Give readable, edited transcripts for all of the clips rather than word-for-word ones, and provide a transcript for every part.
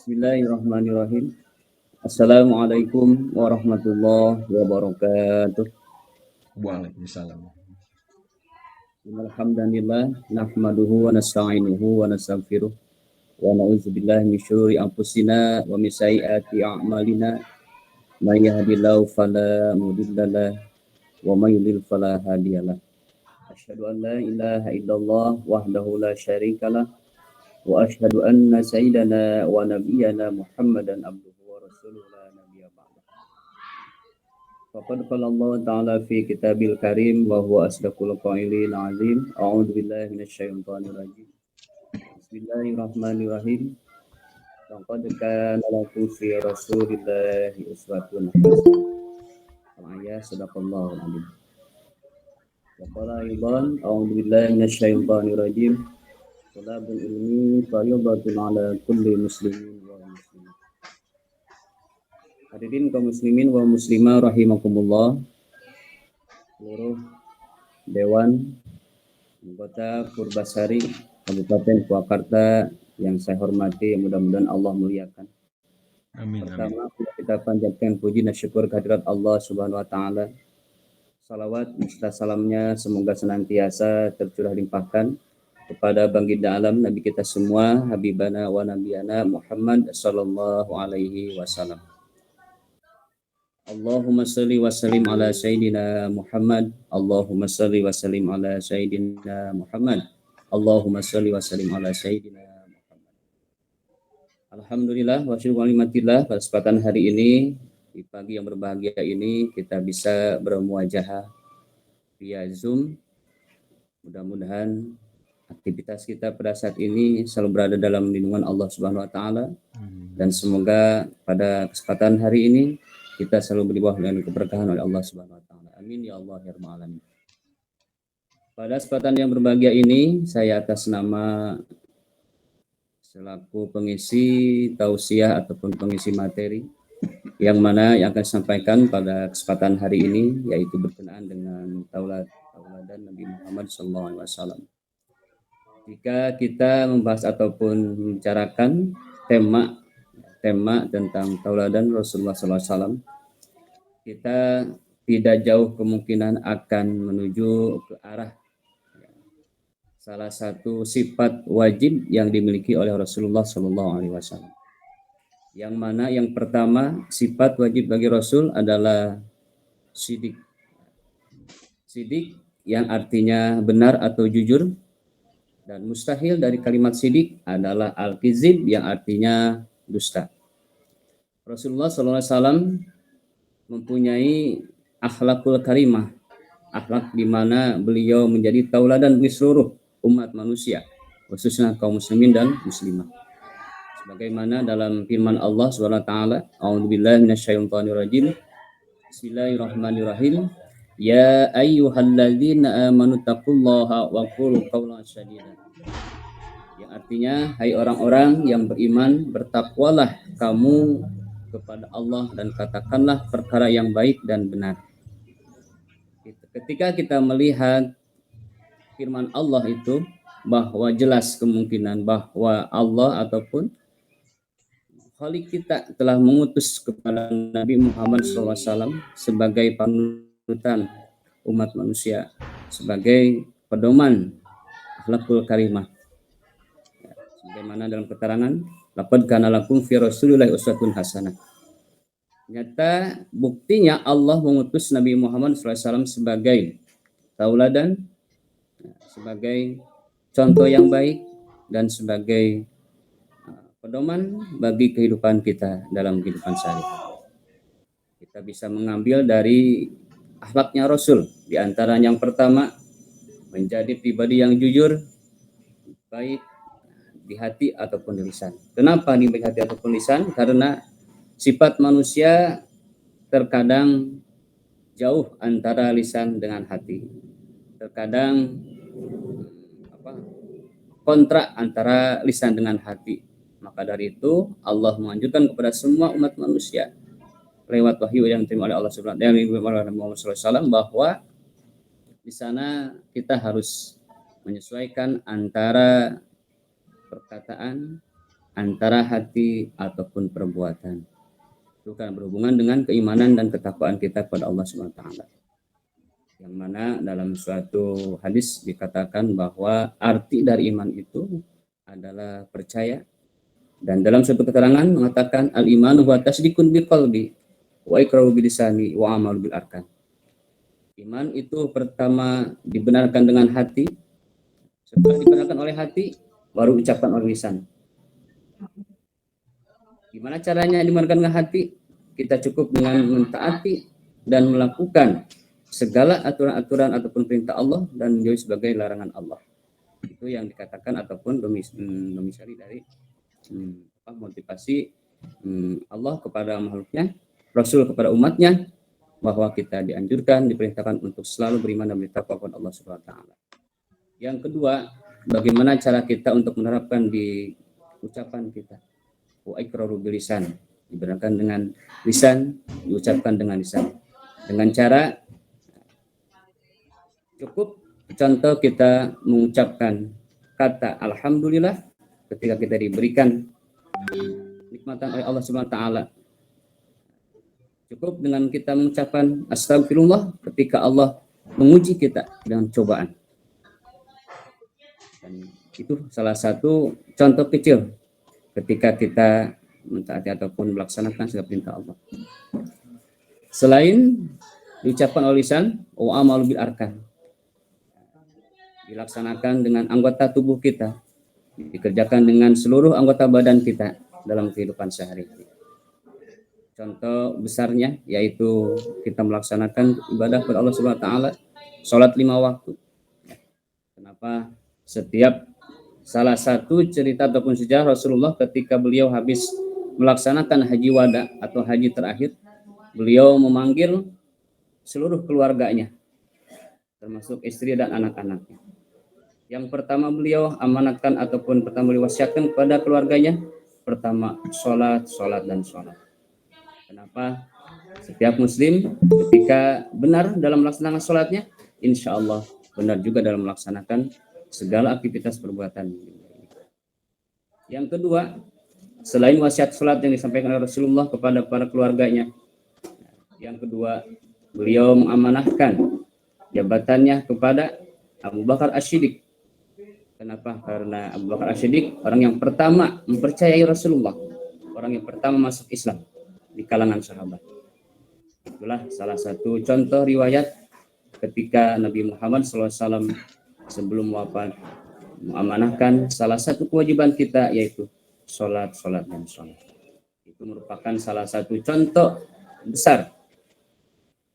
Bismillahirrahmanirrahim. Assalamualaikum warahmatullahi wabarakatuh. Waalaikumsalam. Alhamdulillah nahmaduhu wa nasta'inuhu wa nastaghfiruh wa na'udzubillahi min syururi anfusina wa min sayyiati a'malina. May yahdihillahu fala mudhillalah wa may yudhlil fala hadiyalah. Asyhadu an la ilaha illallah wahdahu la syarikalah wa asyhadu anna sayyidana wa nabiyyana Muhammadan abduhu wa rasuluhu la nabiyya ba'da. Faqad qala Allah ta'ala fi kitabil karim wa huwa asdaqul qailin azim. A'udzu billahi minasyaitonir rajim. Bismillahirrahmanirrahim. Laqad kana lakum fi rasulillahi uswatun hasanah. Ayat sadaqallahul azim. Wa qala aidan a'udzu billahi minasyaitonir rajim. Talabul ilmi fariidatun 'ala kulli muslimin wa muslimah. Hadirin kaum muslimin wa muslimah rahimakumullah. Seluruh dewan anggota Purbasari Kabupaten Purwakarta yang saya hormati, yang mudah-mudahan Allah muliakan. Amin. Pertama, kita panjatkan puji dan syukur kehadirat Allah Subhanahu wa taala. Salawat serta salamnya semoga senantiasa tercurah limpahkan kepada baginda alam Nabi kita semua, Habibana wa Nabiyana Muhammad sallallahu alaihi wasallam. Allahumma salli wa sallim ala Sayyidina Muhammad. Allahumma salli wa sallim ala Sayyidina Muhammad. Allahumma salli wa sallim ala Sayyidina Muhammad. Alhamdulillah wa syukur nikmatillah, pada kesempatan hari ini, di pagi yang berbahagia ini, kita bisa bermuajahah via Zoom. Mudah-mudahan aktivitas kita pada saat ini selalu berada dalam lindungan Allah Subhanahu wa taala, dan semoga pada kesempatan hari ini kita selalu beri dengan keberkahan oleh Allah Subhanahu wa taala. Amin ya Allah ya rabbal alamin. Pada kesempatan yang berbahagia ini, saya atas nama selaku pengisi tausiah ataupun pengisi materi yang mana yang akan disampaikan pada kesempatan hari ini, yaitu berkenaan dengan tauladan Nabi Muhammad SAW. Jika kita membahas ataupun membicarakan tema tentang tauladan Rasulullah SAW, kita tidak jauh kemungkinan akan menuju ke arah salah satu sifat wajib yang dimiliki oleh Rasulullah SAW. Yang mana yang pertama, sifat wajib bagi Rasul adalah sidik. Sidik yang artinya benar atau jujur, dan mustahil dari kalimat sidik adalah al-kizib yang artinya dusta. Rasulullah SAW mempunyai akhlakul karimah, akhlak di mana beliau menjadi tauladan bagi seluruh umat manusia, khususnya kaum muslimin dan muslimah. Sebagaimana dalam firman Allah Subhanahu wa taala, a'udzubillahi minasyaitonir rajim. Bismillahirrahmanirrahim. Ya ayyuhalladzina amanu taqullaha wa qulu qawlan sadida. Yang artinya, hai orang-orang yang beriman, bertakwalah kamu kepada Allah dan katakanlah perkara yang baik dan benar. Ketika kita melihat firman Allah itu, bahwa jelas kemungkinan bahwa Allah ataupun Khalik kita telah mengutus kepada Nabi Muhammad SAW sebagai panutan umat manusia, sebagai pedoman akhlakul karimah. Sebagaimana dalam keterangan, laqad kana lakum fi rasulillahi uswatun hasanah. Nyata buktinya Allah mengutus Nabi Muhammad SAW sebagai tauladan, sebagai contoh yang baik, dan sebagai pedoman bagi kehidupan kita dalam kehidupan sehari-hari. Kita bisa mengambil dari akhlaknya Rasul, di antara yang pertama, menjadi pribadi yang jujur, baik di hati ataupun di lisan. Kenapa di hati ataupun lisan? Karena sifat manusia terkadang jauh antara lisan dengan hati. Terkadang kontrak antara lisan dengan hati. Maka dari itu Allah menganjurkan kepada semua umat manusia lewat wahyu yang diterima oleh Allah Subhanahu wa taala bahwa di sana kita harus menyesuaikan antara perkataan antara hati ataupun perbuatan. Itu kan berhubungan dengan keimanan dan ketakwaan kita kepada Allah Subhanahu wa taala. Yang mana dalam suatu hadis dikatakan bahwa arti dari iman itu adalah percaya, dan dalam suatu keterangan mengatakan al-imanu wa tasdikun bil qalbi wa iqraru bil lisani wa amalu bil arkan. Iman itu pertama dibenarkan dengan hati, setelah dibenarkan oleh hati baru ucapan oleh lisan. Gimana caranya dibenarkan dengan hati? Kita cukup dengan mentaati dan melakukan segala aturan-aturan ataupun perintah Allah dan menjauhi sebagai larangan Allah. Itu yang dikatakan ataupun domisili dari motivasi Allah kepada makhluknya, Rasul kepada umatnya, bahwa kita dianjurkan, diperintahkan untuk selalu beriman dan bertakwa kepada Allah Subhanahu wa taala. Yang kedua, bagaimana cara kita untuk menerapkan di ucapan kita? Wa iqraru bil lisan, dibenarkan dengan lisan, diucapkan dengan lisan. Dengan cara cukup contoh kita mengucapkan kata alhamdulillah ketika kita diberikan nikmatan oleh Allah Subhanahu wa taala. Cukup dengan kita mengucapkan astagfirullah ketika Allah menguji kita dengan cobaan. Dan itu salah satu contoh kecil ketika kita mentaati ataupun melaksanakan segala perintah Allah. Selain diucapkan oleh lisan, wa amalu bil arkan, dilaksanakan dengan anggota tubuh kita, dikerjakan dengan seluruh anggota badan kita dalam kehidupan sehari-hari. Contoh besarnya yaitu kita melaksanakan ibadah kepada Allah Subhanahu wa taala, salat 5 waktu. Kenapa? Setiap salah satu cerita ataupun sejarah Rasulullah ketika beliau habis melaksanakan haji wada atau haji terakhir, beliau memanggil seluruh keluarganya, termasuk istri dan anak-anaknya. Yang pertama beliau amanatkan ataupun pertama beliau wasiatkan kepada keluarganya, pertama sholat, dan sholat. Kenapa? Setiap muslim ketika benar dalam melaksanakan sholatnya, insya Allah benar juga dalam melaksanakan segala aktivitas perbuatan. Yang kedua, selain wasiat sholat yang disampaikan oleh Rasulullah kepada para keluarganya, yang kedua beliau mengamanahkan jabatannya kepada Abu Bakar As-Siddiq. Kenapa? Karena Abu Bakar As-Siddiq orang yang pertama mempercayai Rasulullah, orang yang pertama masuk Islam di kalangan sahabat. Itulah salah satu contoh riwayat ketika Nabi Muhammad SAW sebelum wafat mengamanahkan salah satu kewajiban kita yaitu sholat, dan sholat. Itu merupakan salah satu contoh besar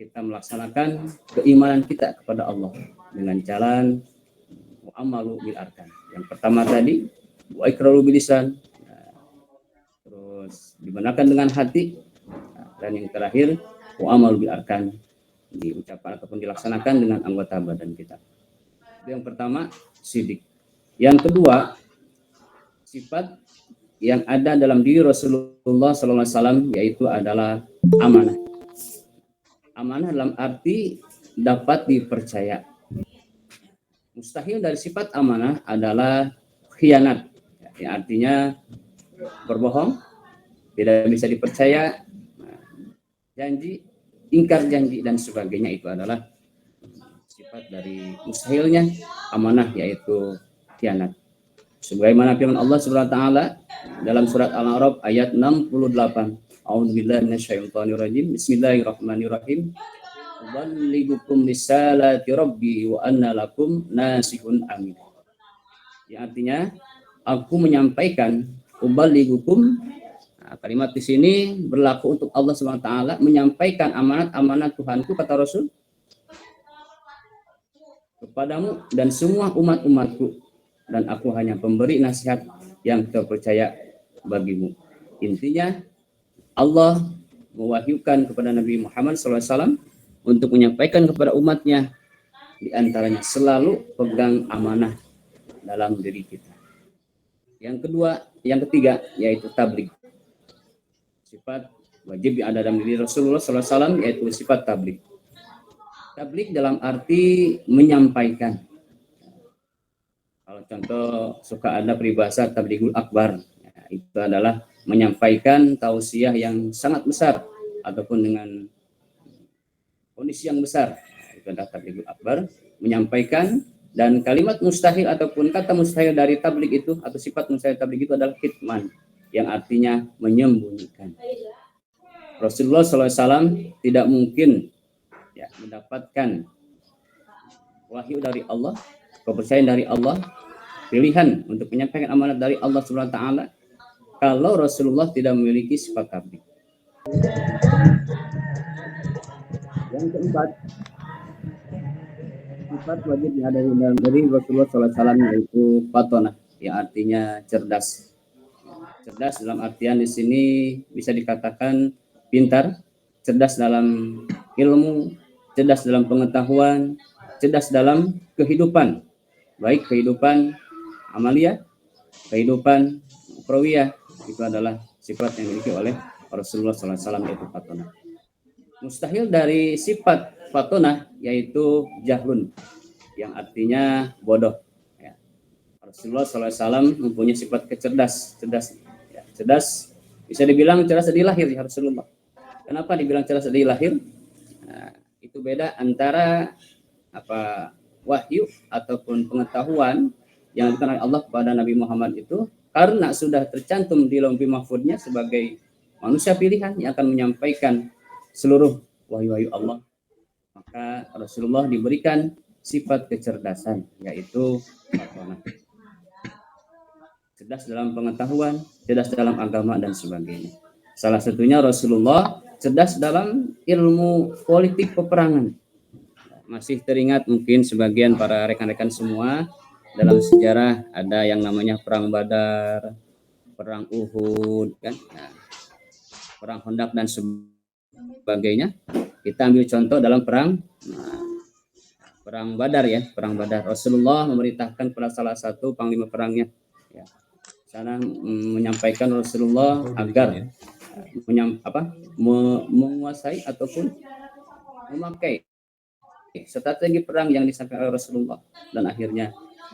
kita melaksanakan keimanan kita kepada Allah dengan jalan amalu bil arkan. Yang pertama tadi wa iqraru bil lisan, terus dibenarkan dengan hati, dan yang terakhir wa amalu bil arkan, diucapkan ataupun dilaksanakan dengan anggota badan kita. Itu yang pertama, sidik. Yang kedua, sifat yang ada dalam diri Rasulullah SAW yaitu adalah amanah. Amanah dalam arti dapat dipercaya. Mustahil dari sifat amanah adalah khianat, yang artinya berbohong, tidak bisa dipercaya, janji, ingkar janji dan sebagainya. Itu adalah sifat dari mustahilnya amanah, yaitu khianat. Sebagaimana firman Allah Subhanahu wa taala dalam surat Al-A'raf ayat 68. A'udzubillahi minasyaitonir rajim. Bismillahirrahmanirrahim. Uballighukum risalati rabbi wa anna lakum nasihun amin. Yang artinya aku menyampaikan, uballighukum. Kalimat di sini berlaku untuk Allah Subhanahu wa taala, menyampaikan amanat-amanat Tuhanku, kata Rasul, kepadamu dan semua umat-umatku, dan aku hanya pemberi nasihat yang terpercaya bagimu. Intinya Allah mewahyukan kepada Nabi Muhammad SAW untuk menyampaikan kepada umatnya, di antaranya selalu pegang amanah dalam diri kita. Yang ketiga yaitu tabligh. Sifat wajib yang ada dalam diri Rasulullah SAW yaitu sifat tabligh. Tabligh dalam arti menyampaikan. Kalau contoh suka ada peribahasa tablighul akbar, itu adalah menyampaikan tausiah yang sangat besar ataupun dengan kondisi yang besar. Itu adalah tabligul akbar, menyampaikan. Dan kalimat mustahil ataupun kata mustahil dari tabligh itu atau sifat mustahil tabligh itu adalah kitman, yang artinya menyembunyikan. Rasulullah SAW tidak mungkin ya, mendapatkan wahyu dari Allah, kepercayaan dari Allah, pilihan untuk menyampaikan amanat dari Allah Subhanahu wa taala kalau Rasulullah tidak memiliki sifat tabligh. Yang keempat, sifat wajib ada di dalam diri Rasulullah SAW yaitu fatonah, yang artinya cerdas. Cerdas dalam artian di sini bisa dikatakan pintar, cerdas dalam ilmu, cerdas dalam pengetahuan, cerdas dalam kehidupan, baik kehidupan amalia, kehidupan ukhrawiyah. Itu adalah sifat yang dimiliki oleh Rasulullah SAW yaitu fatonah. Mustahil dari sifat fatonah yaitu jahlun, yang artinya bodoh. Ya. Rasulullah SAW mempunyai sifat cerdas. Ya, cerdas bisa dibilang cerdas dari lahir ya Rasulullah. Kenapa dibilang cerdas dari lahir? Nah, itu beda antara wahyu ataupun pengetahuan yang diberikan oleh Allah kepada Nabi Muhammad itu karena sudah tercantum di Lauhul Mahfuznya sebagai manusia pilihan yang akan menyampaikan seluruh wahyu-wahyu Allah, maka Rasulullah diberikan sifat kecerdasan yaitu fatonah. Cerdas dalam pengetahuan, cerdas dalam agama dan sebagainya. Salah satunya Rasulullah cerdas dalam ilmu politik peperangan. Masih teringat mungkin sebagian para rekan-rekan semua dalam sejarah ada yang namanya perang Badar, perang Uhud, kan? Nah, perang Khandaq dan sebagainya. Kita ambil contoh dalam perang Badar ya, perang Badar. Rasulullah memerintahkan kepada salah satu panglima perangnya, ya, sana menyampaikan Rasulullah agar menguasai ataupun memakai strategi perang yang disampaikan oleh Rasulullah, dan akhirnya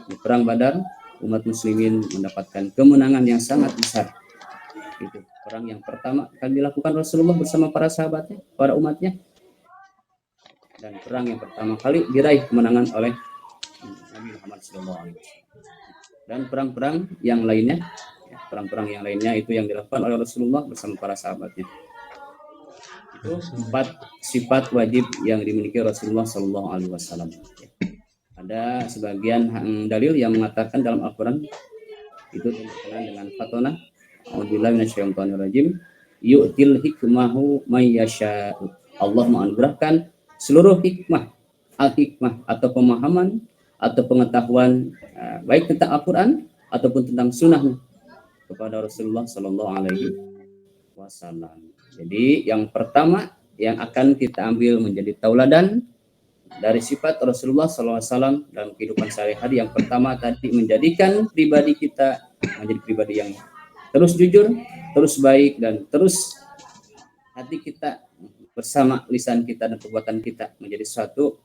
di perang Badar umat muslimin mendapatkan kemenangan yang sangat besar. Itu perang yang pertama kali dilakukan Rasulullah bersama para sahabatnya, para umatnya, dan perang yang pertama kali diraih kemenangan oleh Nabi Muhammad SAW. Dan perang-perang yang lainnya, itu yang dilakukan oleh Rasulullah bersama para sahabatnya. Itu 4 sifat wajib yang dimiliki Rasulullah SAW. Ada sebagian dalil yang mengatakan dalam Al-Quran itu berkenaan dengan fatonah. A'udzubillahi minasyaitonir rajim. Yu'til hikmahu may yasha'u. Allah menganugerahkan seluruh hikmah, al-hikmah atau pemahaman atau pengetahuan baik tentang Al-Quran ataupun tentang sunnah kepada Rasulullah Sallallahu Alaihi Wasallam. Jadi yang pertama yang akan kita ambil menjadi tauladan dari sifat Rasulullah SAW dalam kehidupan sehari-hari, yang pertama tadi menjadikan pribadi kita menjadi pribadi yang terus jujur, terus baik, dan terus hati kita bersama lisan kita dan perbuatan kita menjadi suatu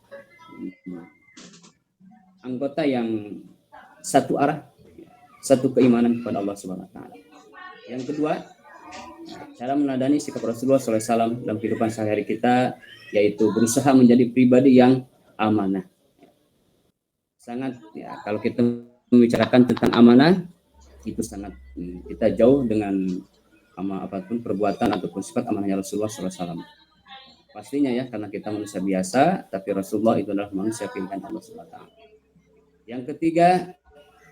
anggota yang satu arah, satu keimanan kepada Allah Subhanahu wa taala. Yang kedua, cara meneladani sikap Rasulullah SAW dalam kehidupan sehari-hari kita yaitu berusaha menjadi pribadi yang amanah. Sangat ya, kalau kita membicarakan tentang amanah itu sangat kita jauh dengan apapun perbuatan ataupun sifat amanahnya Rasulullah SAW. Pastinya ya, karena kita manusia biasa, tapi Rasulullah itu adalah manusia pilihan Allah SWT. Yang ketiga,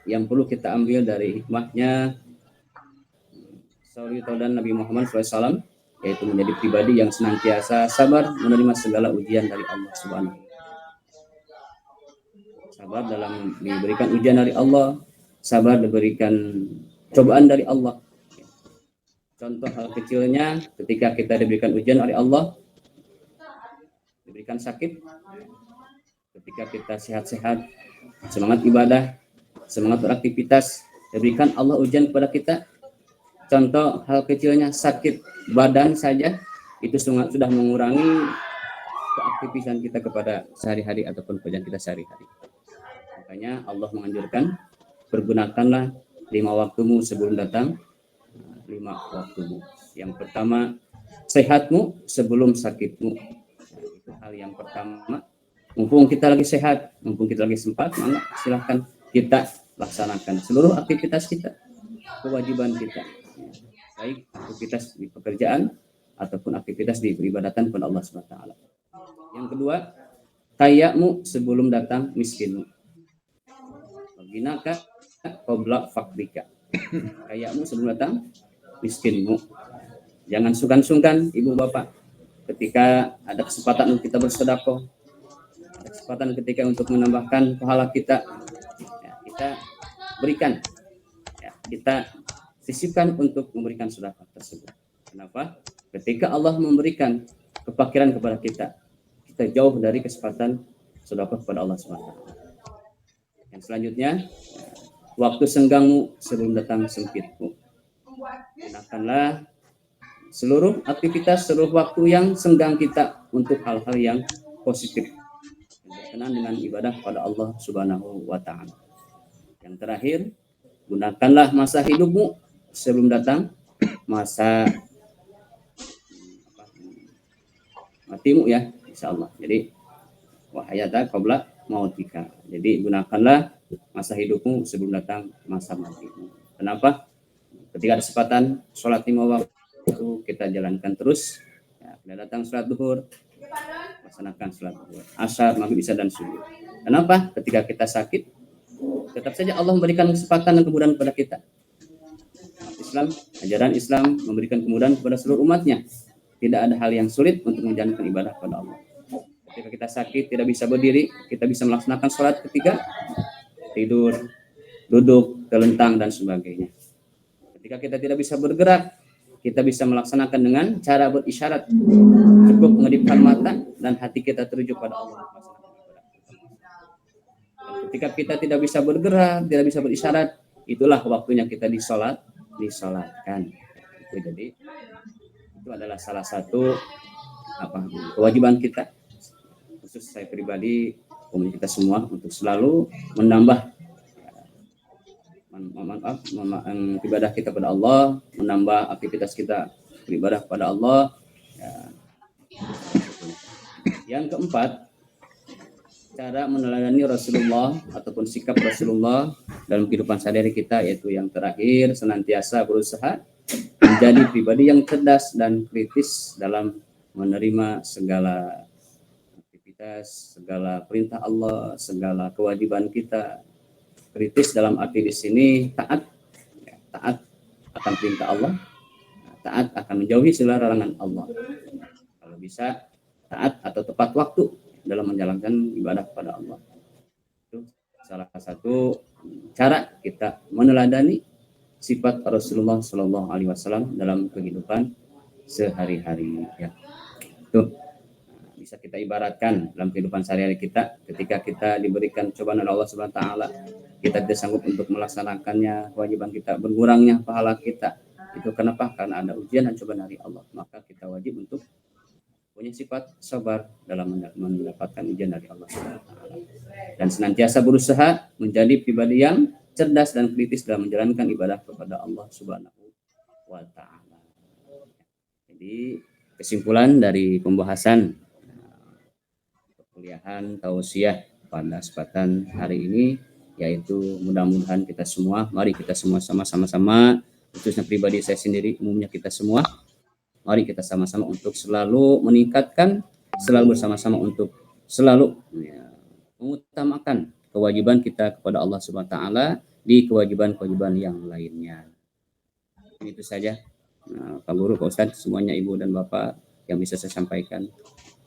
yang perlu kita ambil dari hikmahnya dan Nabi Muhammad SAW, yaitu menjadi pribadi yang senantiasa sabar menerima segala ujian dari Allah Subhanahu. Sabar dalam diberikan ujian dari Allah, sabar diberikan cobaan dari Allah. Contoh hal kecilnya, ketika kita diberikan ujian oleh Allah, diberikan sakit, ketika kita sehat-sehat, semangat ibadah, semangat beraktivitas, diberikan Allah ujian kepada kita. Contoh hal kecilnya sakit badan saja itu sudah mengurangi keaktifan kita kepada sehari-hari ataupun pekerjaan kita sehari-hari. Makanya Allah menganjurkan, pergunakanlah 5 waktumu sebelum datang 5 waktumu. Yang pertama, sehatmu sebelum sakitmu. Itu hal yang pertama. Mumpung kita lagi sehat, mumpung kita lagi sempat, maka silahkan kita laksanakan seluruh aktivitas kita, kewajiban kita, baik aktivitas di pekerjaan ataupun aktivitas di peribadatan kepada Allah SWT. Yang kedua, kayamu sebelum datang miskinmu. Baginaka qabla fakrika. Kayamu sebelum datang miskinmu. Jangan sungkan-sungkan ibu bapak ketika ada kesempatan untuk kita bersedekah, ada kesempatan ketika untuk menambahkan pahala kita, ya, kita berikan, ya, kita sisipkan untuk memberikan sedekah tersebut. Kenapa? Ketika Allah memberikan kefakiran kepada kita, kita jauh dari kesempatan sedekah kepada Allah SWT. Yang selanjutnya, waktu senggangmu sebelum datang sempitmu. Gunakanlah seluruh aktivitas, seluruh waktu yang senggang kita untuk hal-hal yang positif, yang berkenaan dengan ibadah pada Allah Subhanahu wa Ta'ala. Yang terakhir, gunakanlah masa hidupmu sebelum datang masa matimu, ya, insyaallah. Jadi wahayata qabla mautika. Jadi gunakanlah masa hidupmu sebelum datang masa matimu. Kenapa? Ketika ada kesempatan sholat 5 waktu, kita jalankan terus. Ya, sudah datang sholat duhur, laksanakan sholat duhur, asar, maghrib, isya, dan subuh. Kenapa? Ketika kita sakit, tetap saja Allah memberikan kesempatan dan kemudahan kepada kita. Islam, ajaran Islam memberikan kemudahan kepada seluruh umatnya. Tidak ada hal yang sulit untuk menjalankan ibadah kepada Allah. Ketika kita sakit, tidak bisa berdiri, kita bisa melaksanakan sholat ketika tidur, duduk, telentang, dan sebagainya. Ketika kita tidak bisa bergerak, kita bisa melaksanakan dengan cara berisyarat. Cukup mengedipkan mata dan hati kita terujuk pada Allah. Dan ketika kita tidak bisa bergerak, tidak bisa berisyarat, itulah waktunya kita disolatkan. Itu jadi itu adalah salah satu kewajiban kita, khusus saya pribadi, kita semua, untuk selalu menambah ibadah kita pada Allah, menambah aktivitas kita beribadah kepada Allah. Ya. Yang keempat, cara meneladani Rasulullah ataupun sikap Rasulullah dalam kehidupan sehari-hari kita, yaitu yang terakhir, senantiasa berusaha menjadi pribadi yang cerdas dan kritis dalam menerima segala aktivitas, segala perintah Allah, segala kewajiban kita. Kritis dalam arti di sini taat, ya, taat akan perintah Allah, taat akan menjauhi segala larangan Allah. Kalau bisa taat atau tepat waktu dalam menjalankan ibadah kepada Allah. Itu salah satu cara kita meneladani sifat Rasulullah Shallallahu Alaihi Wasallam dalam kehidupan sehari-hari. Ya, itu bisa kita ibaratkan dalam kehidupan sehari-hari kita, ketika kita diberikan cobaan oleh Allah Subhanahu Wa Taala, kita tidak sanggup untuk melaksanakannya, kewajiban kita, berkurangnya pahala kita. Itu kenapa? Karena ada ujian dan cobaan dari Allah. Maka kita wajib untuk punya sifat sabar dalam mendapatkan ujian dari Allah Subhanahu Wa Taala, dan senantiasa berusaha menjadi pribadi yang cerdas dan kritis dalam menjalankan ibadah kepada Allah Subhanahu wa Ta'ala. Jadi kesimpulan dari pembahasan perkuliahan tausiah pada kesempatan hari ini, yaitu mudah-mudahan kita semua, mari kita semua sama-sama, khususnya pribadi saya sendiri, umumnya kita semua, mari kita sama-sama untuk selalu meningkatkan, selalu bersama-sama untuk selalu mengutamakan kewajiban kita kepada Allah Subhanahu wa Ta'ala di kewajiban-kewajiban yang lainnya. Itu saja, Pak Guru, Pak Ustadz, semuanya Ibu dan Bapak yang bisa saya sampaikan.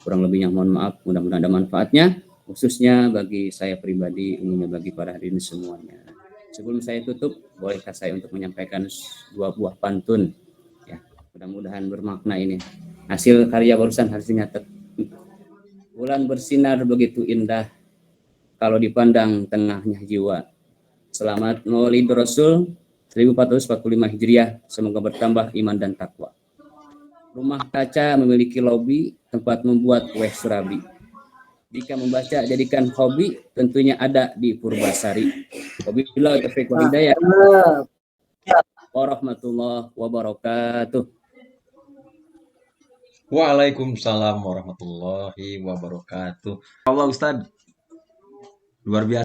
Kurang lebihnya mohon maaf, mudah-mudahan ada manfaatnya, khususnya bagi saya pribadi, umumnya bagi para hadirin semuanya. Sebelum saya tutup, bolehkah saya untuk menyampaikan 2 buah pantun? Ya, mudah-mudahan bermakna ini. Hasil karya barusan hasilnya bulan bersinar begitu indah, kalau dipandang tengahnya jiwa. Selamat Maulid Rasul 1445 Hijriah. Semoga bertambah iman dan takwa. Rumah kaca memiliki lobi, tempat membuat kue surabi. Jika membaca jadikan hobi, tentunya ada di Purbasari. Wabillahi taufiq wal hidayah. warahmatullahi wabarakatuh. Waalaikumsalam warahmatullahi wabarakatuh. Allah Ustadz, luar biasa.